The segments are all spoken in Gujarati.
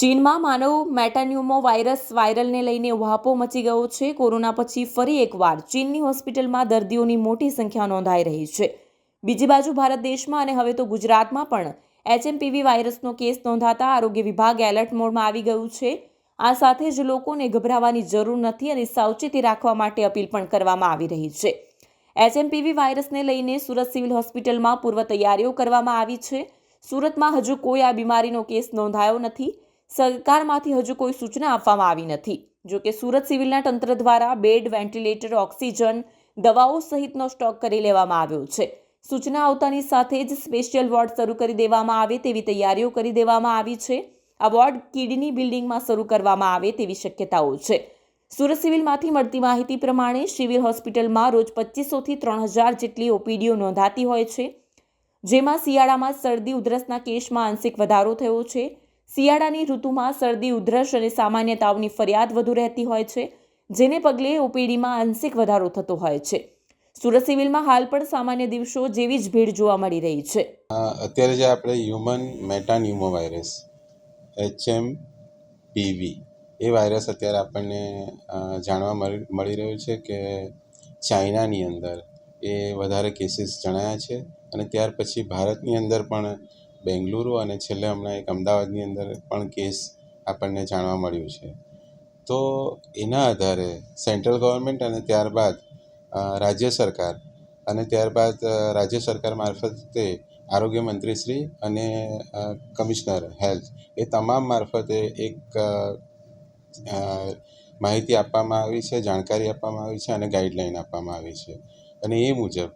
ચીનમાં માનવ મેટાન્યુમો વાયરલને લઈને ઉહાપો મચી ગયો છે. કોરોના પછી ફરી એકવાર ચીનની હોસ્પિટલમાં દર્દીઓની મોટી સંખ્યા નોંધાઈ રહી છે. બીજી બાજુ ભારત દેશમાં અને હવે તો ગુજરાતમાં પણ HMPV વાયરસનો કેસ નોંધાતા આરોગ્ય વિભાગ એલર્ટ મોડમાં આવી ગયું છે. આ સાથે જ લોકોને ગભરાવાની જરૂર નથી અને સાવચેતી રાખવા માટે અપીલ પણ કરવામાં આવી રહી છે. HMPV વાયરસને લઈને સુરત સિવિલ હોસ્પિટલમાં પૂર્વ તૈયારીઓ કરવામાં આવી છે. સુરતમાં હજુ કોઈ આ બીમારીનો કેસ નોંધાયો નથી. સરકારમાંથી હજુ કોઈ સૂચના આપવામાં આવી નથી. જોકે સુરત સિવિલના તંત્ર દ્વારા બેડ, વેન્ટિલેટર, ઓક્સિજન, દવાઓ સહિતનો સ્ટોક કરી લેવામાં આવ્યો છે. સૂચના આવતાની સાથે જ સ્પેશિયલ વોર્ડ શરૂ કરી દેવામાં આવે તેવી તૈયારીઓ કરી દેવામાં આવી છે. આ વોર્ડ કિડની બિલ્ડિંગમાં શરૂ કરવામાં આવે તેવી શક્યતાઓ છે. સુરત સિવિલમાંથી મળતી માહિતી પ્રમાણે સિવિલ હોસ્પિટલમાં રોજ 2500થી 3000 જેટલી ઓપીડીઓ નોંધાતી હોય છે, જેમાં શિયાળામાં શરદી ઉધરસના કેસમાં આંશિક વધારો થયો છે. શિયાળાની ઋતુમાં શરદી, ઉધરસ અને સામાન્ય તાવની ફરિયાદ વધુ રહેતી હોય છે, જેને પગલે ઓપીડીમાં આંશિક વધારો થતો હોય છે. સુરત સિવિલમાં હાલ પણ સામાન્ય દિવસો જેવી જ ભીડ જોવા મળી રહી છે. અત્યારે જે આપણે હ્યુમન મેટાન્યુમો વાયરસ HMPV એ વાયરસ અત્યારે આપણને જાણવા મળી રહ્યું છે કે ચાઇનાની અંદર એ વધારે કેસીસ જણાયા છે અને ત્યાર પછી ભારતની અંદર પણ બેંગલુરુ અને છેલ્લે હમણાં એક અમદાવાદની અંદર પણ કેસ આપણને જાણવા મળ્યું છે. તો એના આધારે સેન્ટ્રલ ગવર્મેન્ટ અને ત્યારબાદ રાજ્ય સરકાર અને ત્યારબાદ રાજ્ય સરકાર મારફતે આરોગ્ય મંત્રીશ્રી અને કમિશનર હેલ્થ એ તમામ મારફતે એક માહિતી આપવામાં આવી છે, જાણકારી આપવામાં આવી છે અને ગાઈડલાઈન આપવામાં આવી છે. અને એ મુજબ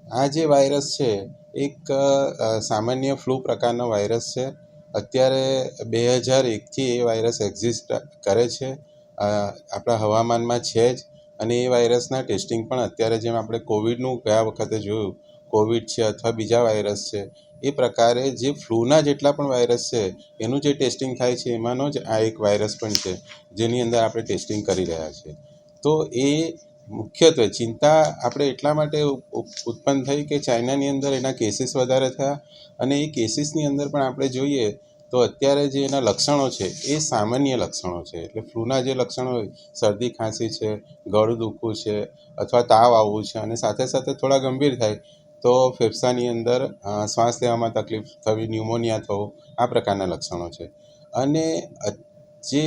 આ જે વાયરસ છે એક સામાન્ય ફ્લૂ પ્રકારનો વાયરસ છે. અત્યારે 2001થી એ વાયરસ એક્ઝિસ્ટ કરે છે, આપણા હવામાનમાં છે જ. અને એ વાયરસના ટેસ્ટિંગ પણ અત્યારે જેમ આપણે કોવિડનું ગયા વખતે જોયું, કોવિડ છે અથવા બીજા વાયરસ છે, એ પ્રકારે જે ફ્લૂના જેટલા પણ વાયરસ છે એનું જે ટેસ્ટિંગ થાય છે એમાંનો જ આ એક વાયરસ પણ છે જેની અંદર આપણે ટેસ્ટિંગ કરી રહ્યા છીએ. તો એ મુખ્યત્વે ચિંતા આપણે એટલા માટે ઉત્પન્ન થઈ કે ચાઇનાની અંદર એના કેસીસ વધારે થયા અને એ કેસીસની અંદર પણ આપણે જોઈએ તો અત્યારે જે એના લક્ષણો છે એ સામાન્ય લક્ષણો છે. એટલે ફ્લૂના જે લક્ષણો હોય, શરદી, ખાંસી છે, ગળું દુખવું છે અથવા તાવ આવવું છે અને સાથે સાથે થોડા ગંભીર થાય તો ફેફસાની અંદર શ્વાસ લેવામાં તકલીફ થવી, ન્યુમોનિયા થવું, આ પ્રકારના લક્ષણો છે. અને જે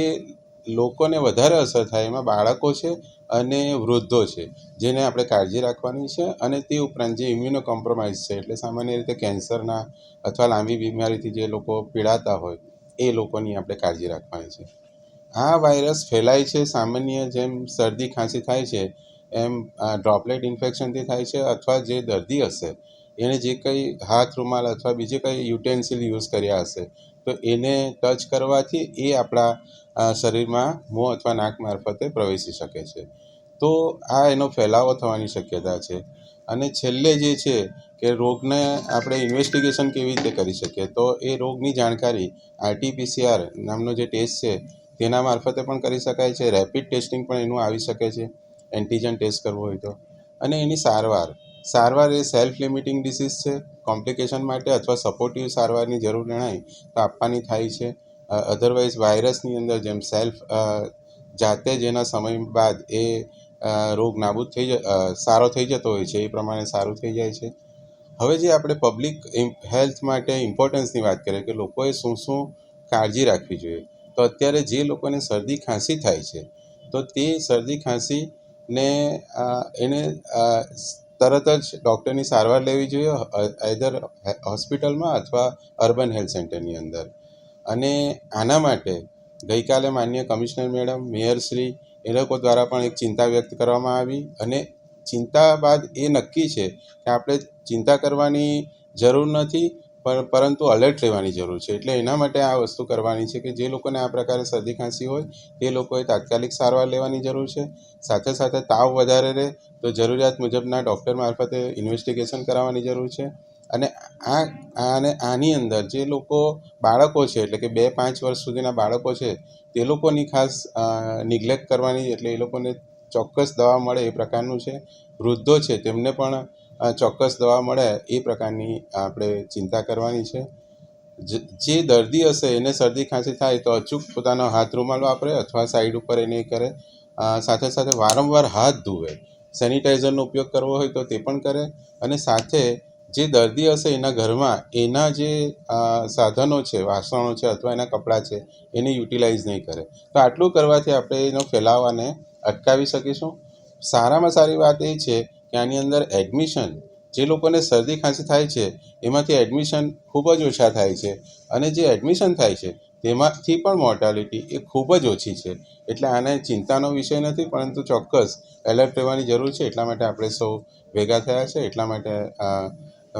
લોકોને વધારે અસર થાય એમાં બાળકો છે અને વૃદ્ધો છે, જેને આપણે કાળજી રાખવાની છે. અને તે ઉપરાંત જે ઇમ્યુનો કોમ્પ્રોમાઇઝ છે, એટલે સામાન્ય રીતે કેન્સરના અથવા લાંબી બીમારીથી જે લોકો પીડાતા હોય એ લોકોની આપણે કાળજી રાખવાની છે. આ વાયરસ ફેલાય છે સામાન્ય જેમ શરદી, ખાંસી થાય છે એમ ડ્રોપલેટ ઇન્ફેક્શનથી થાય છે અથવા જે દર્દી હશે એણે જે કંઈ હાથ રૂમાલ અથવા બીજે કંઈ યુટેન્સિલ યુઝ કર્યા હશે તો એને ટચ કરવાથી એ આપણા શરીરમાં મોં અથવા નાક મારફતે પ્રવેશી શકે છે. તો આ એનો ફેલાવો થવાની શક્યતા છે. અને છેલ્લે જે છે કે રોગને આપણે ઇન્વેસ્ટિગેશન કેવી રીતે કરી શકીએ, તો એ રોગની જાણકારી RT-PCR નામનો જે ટેસ્ટ છે તેના મારફતે પણ કરી શકાય છે. રેપિડ ટેસ્ટિંગ પણ એનું આવી શકે છે, એન્ટીજન ટેસ્ટ કરવો હોય તો. અને એની સારવાર એ સેલ્ફ લિમિટિંગ ડિસીઝ છે. કોમ્પ્લિકેશન માટે અથવા સપોર્ટિવ સારવારની જરૂર જણાય તો આપવાની થાય છે. અધરવાઇઝ વાયરસની અંદર જેમ જાતે જ એના સમય બાદ એ રોગ નાબૂદ સારો થઈ જતો હોય છે એ પ્રમાણે સારું થઈ જાય છે. હવે જે આપણે પબ્લિક હેલ્થ માટે ઇમ્પોર્ટન્સની વાત કરીએ કે લોકોએ શું કાળજી રાખવી જોઈએ, તો અત્યારે જે લોકોને શરદી, ખાંસી થાય છે તો તે શરદી, ખાંસીને એને તરત જ ડૉક્ટરની સારવાર લેવી જોઈએ, આઈધર હોસ્પિટલમાં અથવા અર્બન હેલ્થ સેન્ટરની અંદર. અને આના માટે ગઈકાલે માનનીય કમિશનર મેડમ, મેયરશ્રી એ લોકો દ્વારા પણ એક ચિંતા વ્યક્ત કરવામાં આવી. અને ચિંતા બાદ એ નક્કી છે કે આપણે ચિંતા કરવાની જરૂર નથી પરંતુ અલર્ટ રહેવાની જરૂર છે. એટલે એના માટે આ વસ્તુ કરવાની છે કે જે લોકોને આ પ્રકારે શરદી, ખાંસી હોય તે લોકોએ તાત્કાલિક સારવાર લેવાની જરૂર છે. સાથે સાથે તાવ વધારે રહે તો જરૂરિયાત મુજબના ડૉક્ટર મારફતે ઇન્વેસ્ટિગેશન કરાવવાની જરૂર છે. અને આની અંદર જે લોકો બાળકો છે, એટલે કે 2-5 વર્ષ સુધીના બાળકો છે તે લોકોની ખાસ નિગ્લેક્ટ કરવાની, એટલે એ લોકોને ચોક્કસ દવા મળે એ પ્રકારનું છે. વૃદ્ધો છે તેમને પણ ચોક્કસ દવા મળે એ પ્રકારની આપણે ચિંતા કરવાની છે. જે દર્દી હશે એને શરદી ખાંસી થાય તો અચૂક પોતાનો હાથ રૂમાલ વાપરે અથવા સાઈડ ઉપર એ નહીં કરે. સાથે સાથે વારંવાર હાથ ધુએ, સેનિટાઈઝરનો ઉપયોગ કરવો હોય તો તે પણ કરે. અને સાથે જે દર્દી હશે એના ઘરમાં એના જે સાધનો છે, વાસણો છે અથવા એના કપડાં છે એને યુટિલાઇઝ નહીં કરે. તો આટલું કરવાથી આપણે એનો ફેલાવાને અટકાવી શકીશું. સારામાં સારી વાત એ છે કે આની અંદર એડમિશન, જે લોકોને શરદી ખાંસી થાય છે એમાંથી એડમિશન ખૂબ જ ઓછા થાય છે. અને જે એડમિશન થાય છે તેમાંથી પણ મોર્ટાલિટી એ ખૂબ જ ઓછી છે. એટલે આને ચિંતાનો વિષય નથી, પરંતુ ચોક્કસ એલર્ટ રહેવાની જરૂર છે. એટલા માટે આપણે સૌ ભેગા થયા છે. એટલા માટે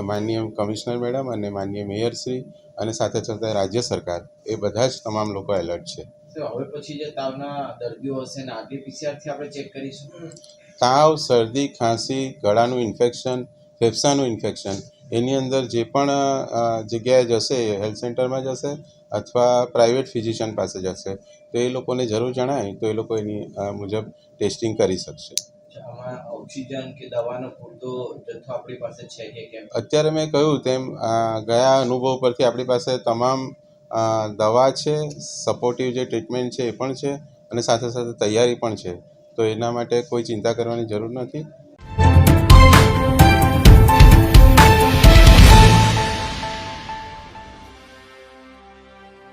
માનનીય કમિશનર મેડમ અને માનનીય મેયરશ્રી અને સાથે સાથે રાજ્ય સરકાર એ બધા જ તમામ લોકો એલર્ટ છે. હવે પછી જે તાવના દર્દીઓ હશે ને આરટી-પીસીઆરથી આપણે ચેક કરીશું. તાવ, શરદી, ખાંસી, ગળાનું ઇન્ફેક્શન, ફેફસાનું ઇન્ફેક્શન, એની અંદર જે પણ જગ્યાએ જશે, હેલ્થ સેન્ટરમાં જશે અથવા પ્રાઇવેટ ફિઝિશિયન પાસે જશે, તો એ લોકોને જરૂર જણાય તો એ લોકો એની મુજબ ટેસ્ટિંગ કરી શકશે. આમાં ઓક્સિજન કે દવાનો પૂરતો જથ્થો આપણી પાસે છે કે કેમ? અત્યારે મેં કહ્યું તેમ ગયા અનુભવ પરથી આપણી પાસે તમામ દવા છે, સપોર્ટિવ જે ટ્રીટમેન્ટ છે એ પણ છે અને સાથે સાથે તૈયારી પણ છે. તો એના માટે કોઈ ચિંતા કરવાની જરૂર નથી.